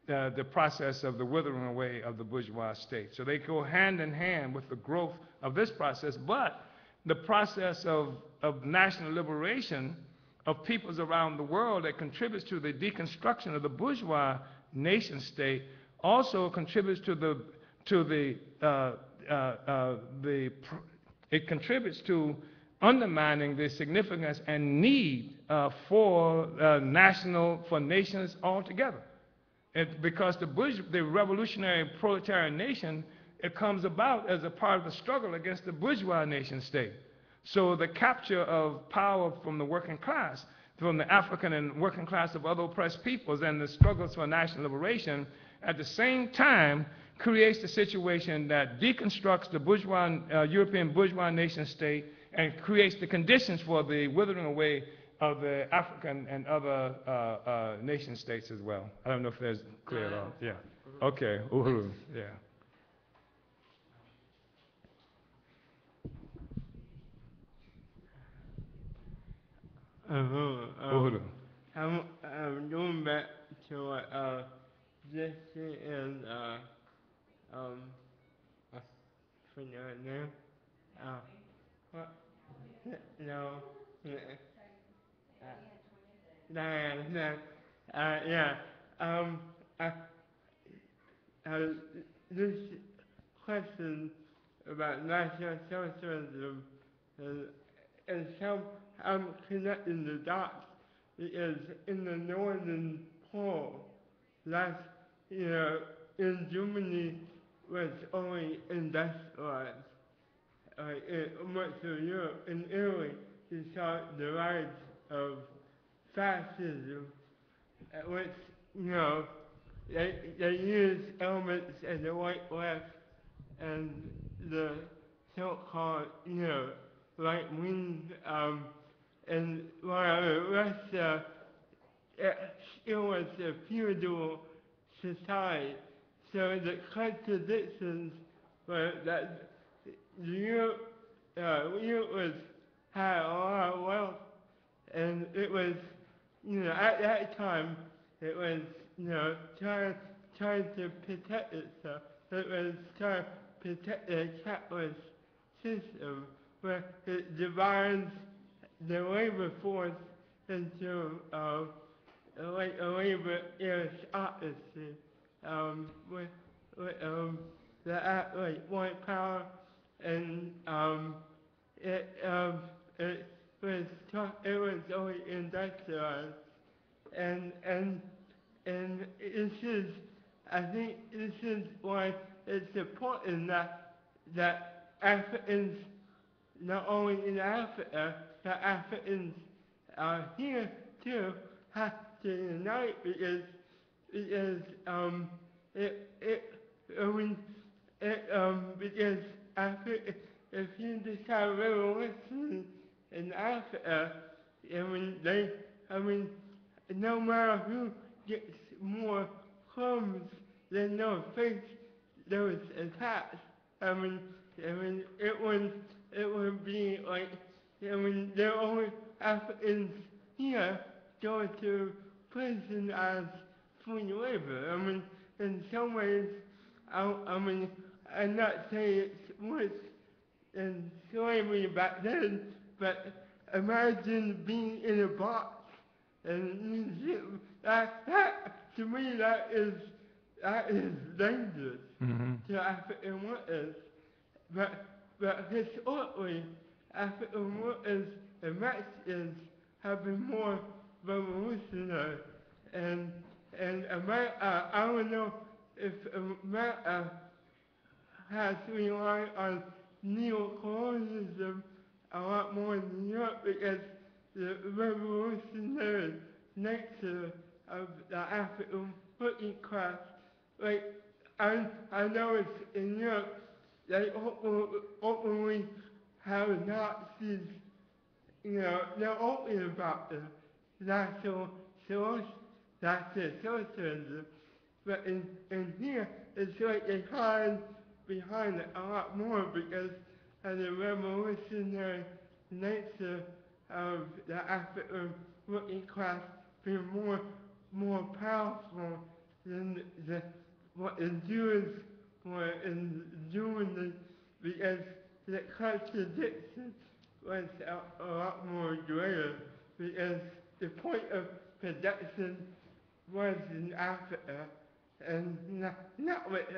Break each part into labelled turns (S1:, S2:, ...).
S1: the process of the withering away of the bourgeois state. So they go hand in hand with the growth of this process, but the process of national liberation of peoples around the world that contributes to the deconstruction of the bourgeois nation state also contributes to it contributes to undermining the significance and need for nations altogether. Because the revolutionary proletarian nation, it comes about as a part of the struggle against the bourgeois nation state. So the capture of power from the working class, from the African and working class of other oppressed peoples, and the struggles for national liberation, at the same time creates the situation that deconstructs the European bourgeois nation state and creates the conditions for the withering away of the African and other nation states as well. I don't know if that's clear at all. Yeah. Okay. Uhuru. Yeah. Uhuru.
S2: I'm going back to what Jesse and I forget her name. What? No. Diana. Yeah. I, this question about national socialism and how I'm connecting the dots because in the northern pole, that's, in Germany was only industrialized. In much of Europe, in Italy, you saw the rise of fascism, which, they use elements of the white left and the so-called, right wing, and while Russia, it was a feudal society. So the contradictions were that Europe was had a lot of wealth, and it was, at that time, it was, trying to protect itself. It was trying to protect the capitalist system, where it divides the labor force into like a labor aristocracy, with like white power, and it was only industrialized, and this is, I think this is why it's important that Africans, not only in Africa, that Africans here too have to unite because because Africa, if you just have a revolution in Africa, no matter who gets more crumbs, they know face those attacks. It would be like, the only Africans here go to prison as free labor. In some ways, I'm not saying it's worse than slavery back then, but imagine being in a box and to me that is dangerous to African workers. But historically, African workers and Mexicans have been more revolutionary, and America, I don't know if America has relied on neo-colonialism a lot more than Europe because the revolutionary nature of the African working class. Like, I know it's in Europe, they openly have Nazis, they're open about the national socialism. But in here, it's like they hide behind it a lot more because of the revolutionary nature of the African working class being more powerful then what the Jews were doing this, because the contradiction was a lot more greater, because the point of production was in Africa, and not what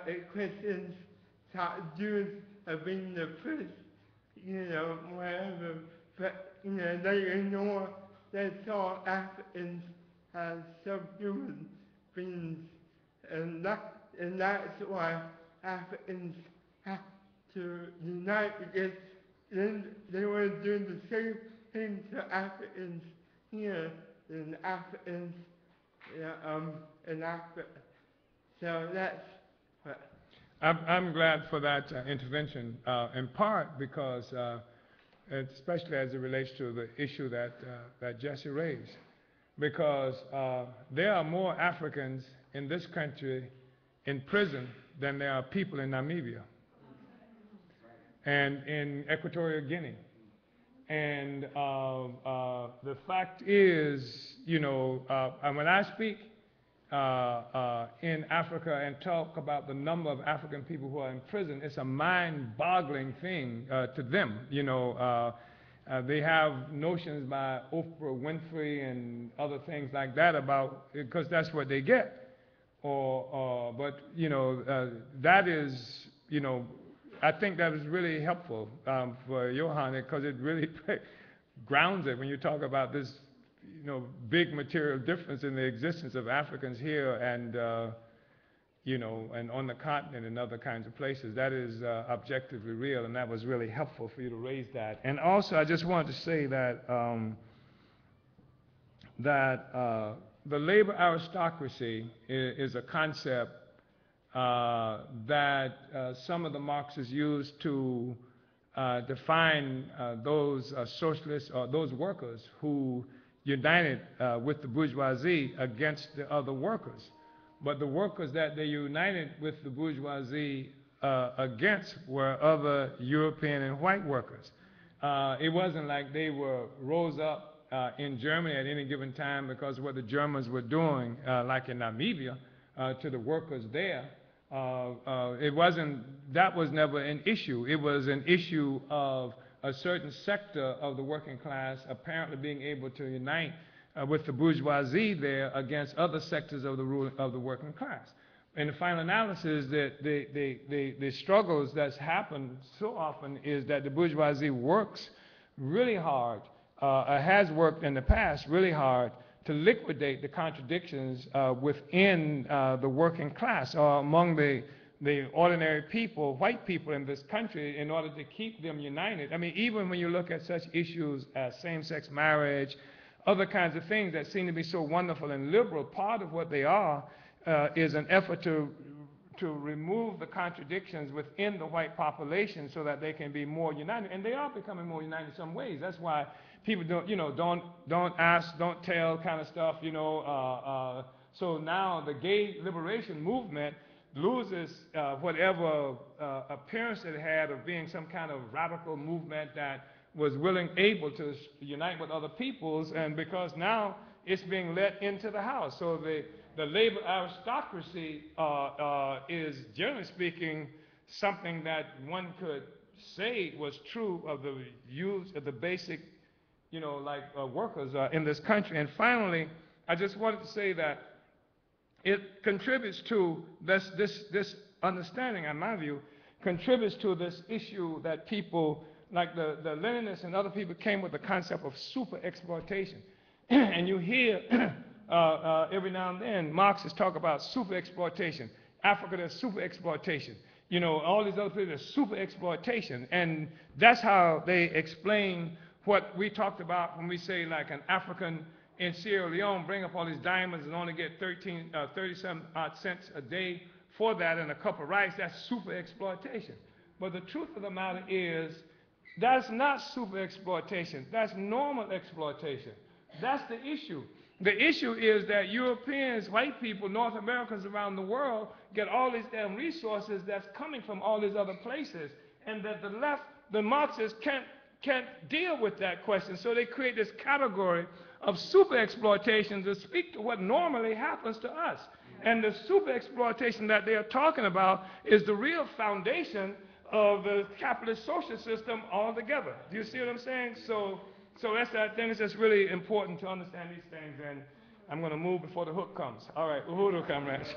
S2: the Christians taught Jews of being the first, whatever, but, they ignore, they saw Africans as subhuman beings, and that's why Africans have to unite, because then they were doing the same thing to Africans here than Africans in Africa. So that's what.
S1: I'm glad for that intervention, in part because, especially as it relates to the issue that Jesse raised, because there are more Africans in this country in prison than there are people in Namibia and in Equatorial Guinea. And the fact is, when I speak in Africa and talk about the number of African people who are in prison, it's a mind-boggling thing to them. They have notions by Oprah Winfrey and other things like that about, because that's what they get. But that is, I think that is really helpful for Johan, because it really grounds it when you talk about this, big material difference in the existence of Africans here and, and on the continent and other kinds of places. That is objectively real, and that was really helpful for you to raise that. And also, I just wanted to say that the labor aristocracy is a concept that some of the Marxists used to define those socialists or those workers who united with the bourgeoisie against the other workers. But the workers that they united with the bourgeoisie against were other European and white workers. It wasn't like they rose up in Germany at any given time because of what the Germans were doing, like in Namibia, to the workers there. That was never an issue. It was an issue of a certain sector of the working class apparently being able to unite with the bourgeoisie there against other sectors of the working class. In the final analysis, the struggles that's happened so often is that the bourgeoisie works really hard, has worked in the past really hard to liquidate the contradictions within the working class or among the ordinary people, white people in this country, in order to keep them united. I mean, even when you look at such issues as same-sex marriage, other kinds of things that seem to be so wonderful and liberal, part of what they are is an effort to remove the contradictions within the white population so that they can be more united. And they are becoming more united in some ways. That's why people don't ask, don't tell kind of stuff, So now the gay liberation movement loses whatever appearance it had of being some kind of radical movement that was able to unite with other peoples, and because now it's being let into the house. So the labor aristocracy is, generally speaking, something that one could say was true of the use of the basic, workers in this country. And finally, I just wanted to say that it contributes to this understanding, in my view, contributes to this issue that people like the Leninists and other people came with the concept of super exploitation. And you hear every now and then Marxists talk about super exploitation. Africa, there's super exploitation. All these other places, there's super exploitation. And that's how they explain what we talked about when we say like an African in Sierra Leone bring up all these diamonds and only get 37 odd cents a day for that and a cup of rice. That's super exploitation. But the truth of the matter is that's not super exploitation. That's normal exploitation. That's the issue. The issue is that Europeans, white people, North Americans around the world get all these damn resources that's coming from all these other places, and that the left, the Marxists can't can't deal with that question. So they create this category of super exploitation to speak to what normally happens to us. And the super exploitation that they are talking about is the real foundation of the capitalist social system altogether. Do you see what I'm saying? So that's, I think it's just really important to understand these things. And I'm going to move before the hook comes. All right, Uhuru, comrades.